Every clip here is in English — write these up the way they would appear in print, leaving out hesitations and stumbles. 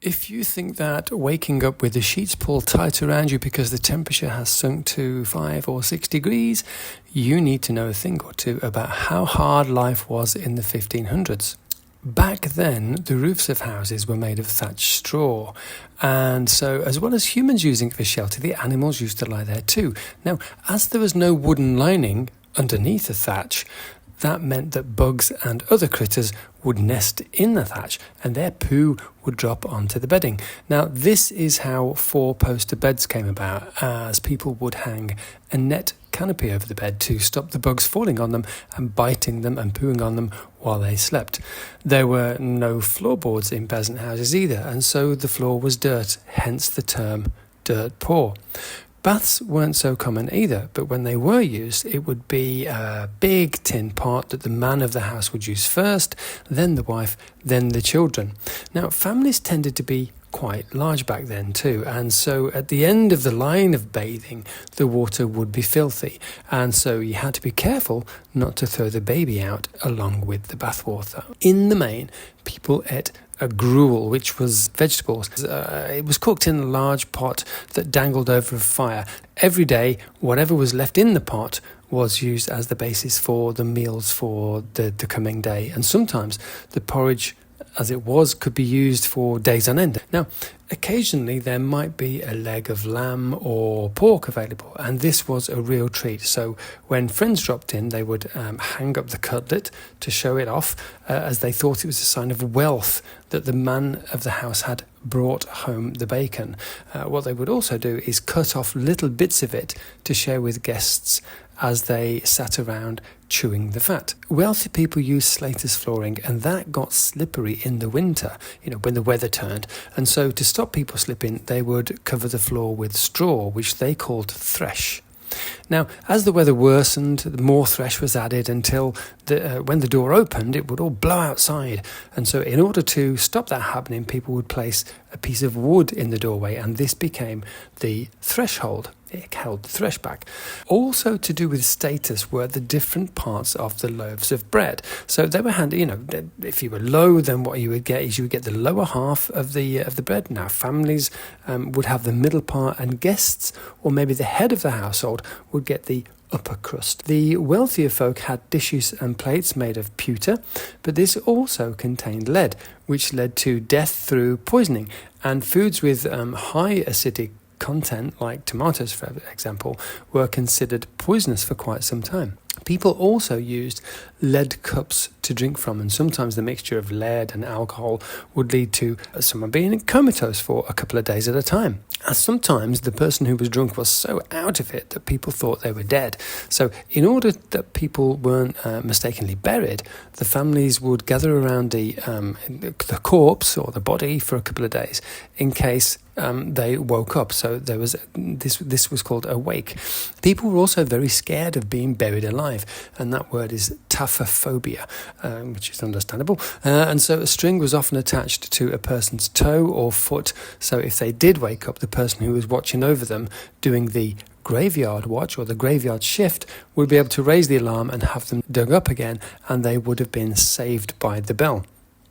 If you think that waking up with the sheets pulled tight around you because the temperature has sunk to 5 or 6 degrees, you need to know a thing or two about how hard life was in the 1500s. Back then, the roofs of houses were made of thatched straw, and so as well as humans using it for shelter, the animals used to lie there too. Now, as there was no wooden lining underneath the thatch, that meant that bugs and other critters would nest in the thatch and their poo would drop onto the bedding. Now, this is how four-poster beds came about, as people would hang a net canopy over the bed to stop the bugs falling on them and biting them and pooing on them while they slept. There were no floorboards in peasant houses either, and so the floor was dirt, hence the term dirt poor. Baths weren't so common either, but when they were used, it would be a big tin pot that the man of the house would use first, then the wife, then the children. Now, families tended to be quite large back then too, and so at the end of the line of bathing, the water would be filthy, and so you had to be careful not to throw the baby out along with the bathwater. In the main, people ate a gruel, which was vegetables. It was cooked in a large pot that dangled over a fire. Every day, whatever was left in the pot was used as the basis for the meals for the coming day. And sometimes the porridge, as it was, could be used for days on end. Now, occasionally there might be a leg of lamb or pork available, and this was a real treat. So when friends dropped in, they would hang up the cutlet to show it off, as they thought it was a sign of wealth that the man of the house had brought home the bacon. What they would also do is cut off little bits of it to share with guests as they sat around chewing the fat. Wealthy people used slaters flooring, and that got slippery in the winter, when the weather turned. And so to stop people slipping, they would cover the floor with straw, which they called thresh. Now, as the weather worsened, more thresh was added until when the door opened, it would all blow outside. And so in order to stop that happening, people would place a piece of wood in the doorway, and this became the threshold. It held the thresh back. Also to do with status were the different parts of the loaves of bread. So they were handy, if you were low, then what you would get is you would get the lower half of the bread. Now, families would have the middle part, and guests, or maybe the head of the household, would get the upper crust. The wealthier folk had dishes and plates made of pewter, but this also contained lead, which led to death through poisoning. And foods with high acidic content, like tomatoes for example, were considered poisonous for quite some time. People also used lead cups to drink from, and sometimes the mixture of lead and alcohol would lead to someone being comatose for a couple of days at a time. And sometimes the person who was drunk was so out of it that people thought they were dead. So in order that people weren't mistakenly buried, the families would gather around the corpse or the body for a couple of days in case they woke up. So there was this was called a wake. People were also very scared of being buried alive, and that word is taphophobia, which is understandable. And so a string was often attached to a person's toe or foot, so if they did wake up, the person who was watching over them doing the graveyard watch or the graveyard shift would be able to raise the alarm and have them dug up again, and they would have been saved by the bell.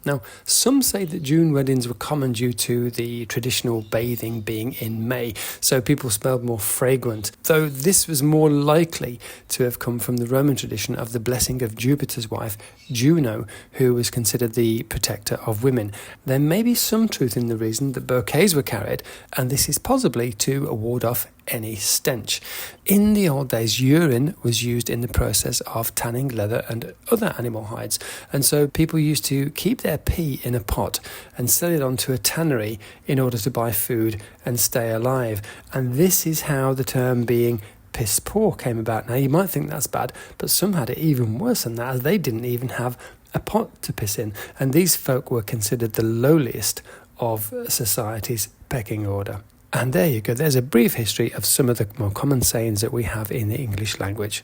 Now, some say that June weddings were common due to the traditional bathing being in May, so people smelled more fragrant, though this was more likely to have come from the Roman tradition of the blessing of Jupiter's wife, Juno, who was considered the protector of women. There may be some truth in the reason that bouquets were carried, and this is possibly to ward off any stench. In the old days, urine was used in the process of tanning leather and other animal hides, and so people used to keep their pee in a pot and sell it onto a tannery in order to buy food and stay alive. And this is how the term being piss poor came about. Now, you might think that's bad, but some had it even worse than that, as they didn't even have a pot to piss in, and these folk were considered the lowliest of society's pecking order. And there you go, there's a brief history of some of the more common sayings that we have in the English language.